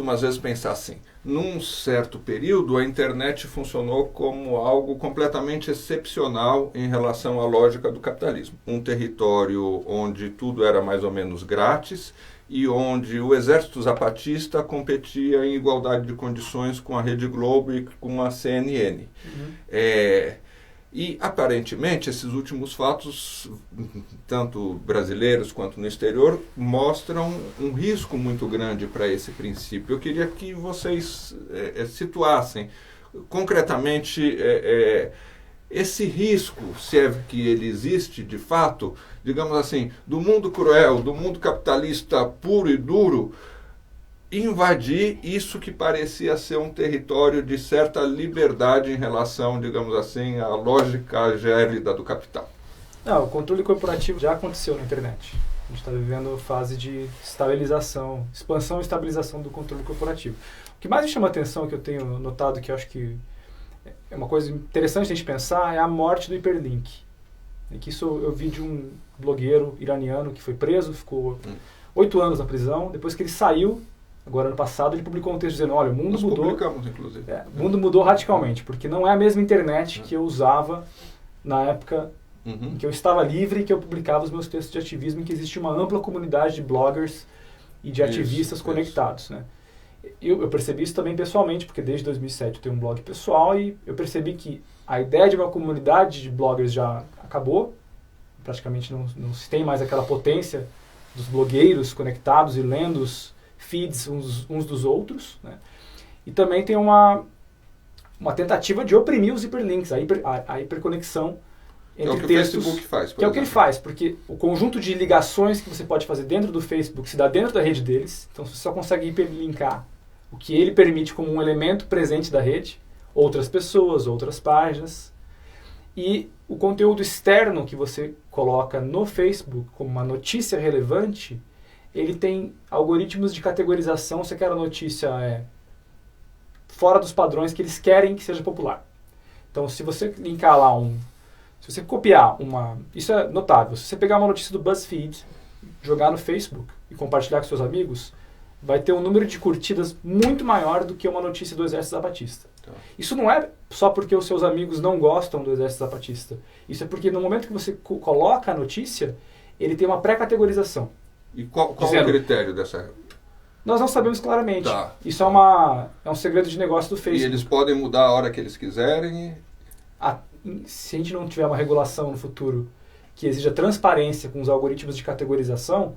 costuma às vezes pensar assim, num certo período a internet funcionou como algo completamente excepcional em relação à lógica do capitalismo. Um território onde tudo era mais ou menos grátis e onde o exército zapatista competia em igualdade de condições com a Rede Globo e com a CNN. E, aparentemente, esses últimos fatos, tanto brasileiros quanto no exterior, mostram um risco muito grande para esse princípio. Eu queria que vocês situassem concretamente esse risco, se é que ele existe de fato, digamos assim, do mundo cruel, do mundo capitalista puro e duro, invadir isso que parecia ser um território de certa liberdade em relação, digamos assim, à lógica gélida do capital. Não, o controle corporativo já aconteceu na internet. A gente está vivendo fase de estabilização, expansão e estabilização do controle corporativo. O que mais me chama a atenção, que eu tenho notado, que eu acho que é uma coisa interessante a gente pensar, é a morte do hiperlink. E que isso eu vi de um blogueiro iraniano que foi preso, ficou 8 anos na prisão, depois que ele saiu. Agora, ano passado, ele publicou um texto dizendo, olha, o mundo mudou. Publicamos, inclusive. O mundo mudou radicalmente, porque não é a mesma internet que eu usava na época em que eu estava livre e que eu publicava os meus textos de ativismo, em que existe uma ampla comunidade de bloggers e de ativistas conectados. Né? Eu percebi isso também pessoalmente, porque desde 2007 eu tenho um blog pessoal e eu percebi que a ideia de uma comunidade de bloggers já acabou. Praticamente não se tem mais aquela potência dos blogueiros conectados e lendo os feeds uns dos outros, né? E também tem uma tentativa de oprimir os hiperlinks, a hiperconexão entre textos. É o que o Facebook faz, que é o que ele faz, porque o conjunto de ligações que você pode fazer dentro do Facebook se dá dentro da rede deles, então você só consegue hiperlinkar o que ele permite como um elemento presente da rede, outras pessoas, outras páginas, e o conteúdo externo que você coloca no Facebook como uma notícia relevante, ele tem algoritmos de categorização se aquela notícia é fora dos padrões que eles querem que seja popular. Então, se você linkar lá se você copiar isso é notável, se você pegar uma notícia do BuzzFeed, jogar no Facebook e compartilhar com seus amigos, vai ter um número de curtidas muito maior do que uma notícia do Exército Zapatista. Tá. Isso não é só porque os seus amigos não gostam do Exército Zapatista. Isso é porque no momento que você coloca a notícia, ele tem uma pré-categorização. E qual é o critério dessa? Nós não sabemos claramente. Tá. Isso é um segredo de negócio do Facebook. E eles podem mudar a hora que eles quiserem? Se a gente não tiver uma regulação no futuro que exija transparência com os algoritmos de categorização,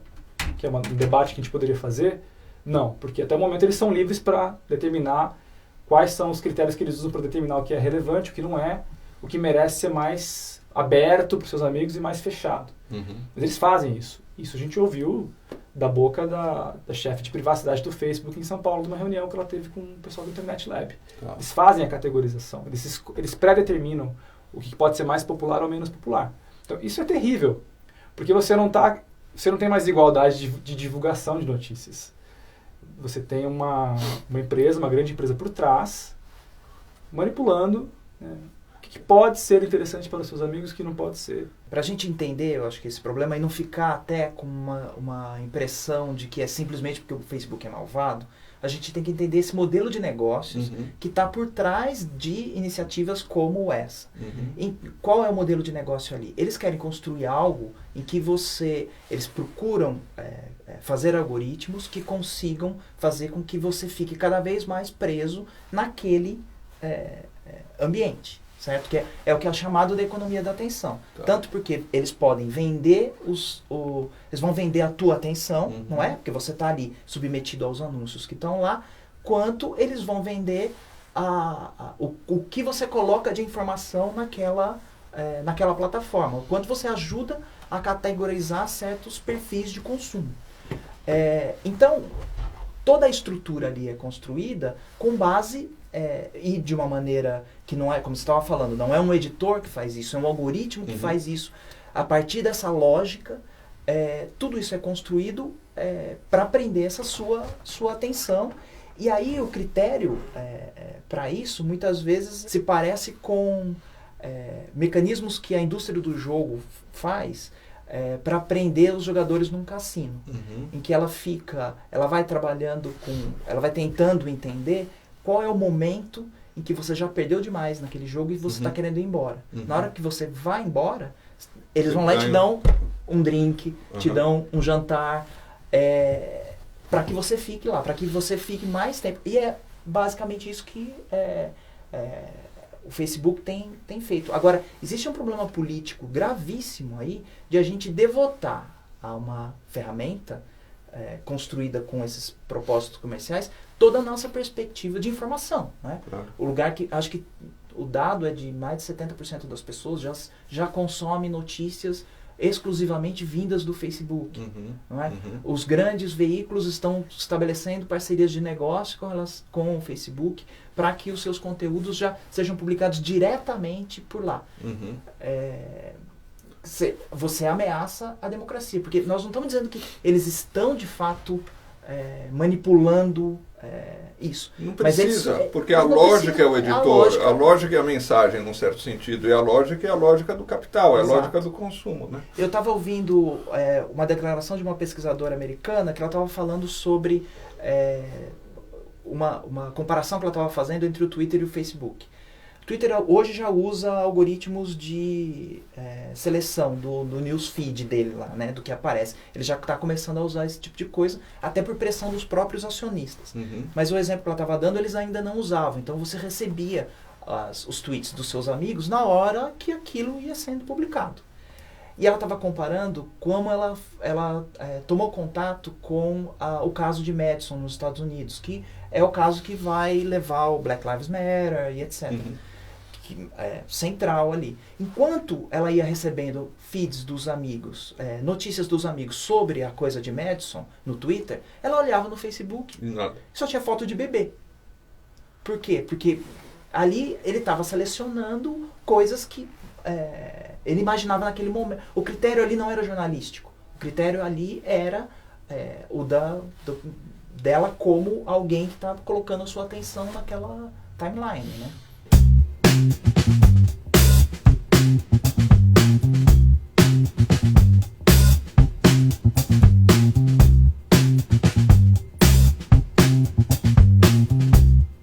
que é um debate que a gente poderia fazer, não. Porque até o momento eles são livres para determinar quais são os critérios que eles usam para determinar o que é relevante, o que não é, o que merece ser mais aberto para os seus amigos e mais fechado. Mas eles fazem isso. Isso a gente ouviu da boca da chefe de privacidade do Facebook em São Paulo, numa reunião que ela teve com o pessoal do Internet Lab. Tá. Eles fazem a categorização, eles pré-determinam o que pode ser mais popular ou menos popular. Então isso é terrível, porque você não tem mais igualdade de divulgação de notícias. Você tem uma empresa, uma grande empresa por trás, manipulando, né, o que pode ser interessante para os seus amigos, o que não pode ser. Para a gente entender, eu acho que esse problema é não ficar até com uma impressão de que é simplesmente porque o Facebook é malvado, a gente tem que entender esse modelo de negócios que está por trás de iniciativas como essa. Qual é o modelo de negócio ali? Eles querem construir algo em que eles procuram fazer algoritmos que consigam fazer com que você fique cada vez mais preso naquele ambiente. Certo? Que é o que é chamado de economia da atenção. Tá. Tanto porque eles podem vender eles vão vender a tua atenção, não é? Porque você está ali submetido aos anúncios que estão lá, quanto eles vão vender o que você coloca de informação naquela plataforma, o quanto você ajuda a categorizar certos perfis de consumo. Então, toda a estrutura ali é construída com base e de uma maneira que não é, como você estava falando, não é um editor que faz isso, é um algoritmo que faz isso. A partir dessa lógica, tudo isso é construído para prender essa sua atenção. E aí o critério para isso, muitas vezes, se parece com mecanismos que a indústria do jogo faz para prender os jogadores num cassino, Uhum. em que ela vai trabalhando ela vai tentando entender qual é o momento em que você já perdeu demais naquele jogo e você está querendo ir embora. Uhum. Na hora que você vai embora, eles vão Você lá e te ganha. dão um drink, te Uhum. dão um jantar, para que você fique lá, para que você fique mais tempo. E é basicamente isso que o Facebook tem feito. Agora, existe um problema político gravíssimo aí de a gente devotar a uma ferramenta construída com esses propósitos comerciais toda a nossa perspectiva de informação, né? Claro. O lugar que, acho que o dado é de mais de 70% das pessoas já consome notícias exclusivamente vindas do Facebook. Uhum. Não é? Uhum. Os grandes veículos estão estabelecendo parcerias de negócio com o Facebook para que os seus conteúdos já sejam publicados diretamente por lá. Uhum. Você ameaça a democracia, porque nós não estamos dizendo que eles estão de fato manipulando isso. Não Mas precisa, eles, porque a não lógica precisa, é o a editor, lógica- a lógica é a mensagem, num certo sentido, e a lógica é a lógica do capital, é a Exato. lógica do consumo, né? Eu estava ouvindo uma declaração de uma pesquisadora americana que ela estava falando sobre uma comparação que ela estava fazendo entre o Twitter e o Facebook. O Twitter hoje já usa algoritmos de seleção do newsfeed dele lá, né, do que aparece. Ele já está começando a usar esse tipo de coisa, até por pressão dos próprios acionistas. Uhum. Mas o exemplo que ela estava dando, eles ainda não usavam. Então você recebia os tweets dos seus amigos na hora que aquilo ia sendo publicado. E ela estava comparando como ela tomou contato com o caso de Madison nos Estados Unidos, que é o caso que vai levar o Black Lives Matter e etc. Uhum. Que é central ali. Enquanto ela ia recebendo feeds dos amigos, notícias dos amigos sobre a coisa de Madison no Twitter, ela olhava no Facebook Nada. e só tinha foto de bebê. Por quê? Porque ali ele estava selecionando coisas que ele imaginava naquele momento. O critério ali não era jornalístico. O critério ali era dela como alguém que está colocando a sua atenção naquela timeline, né?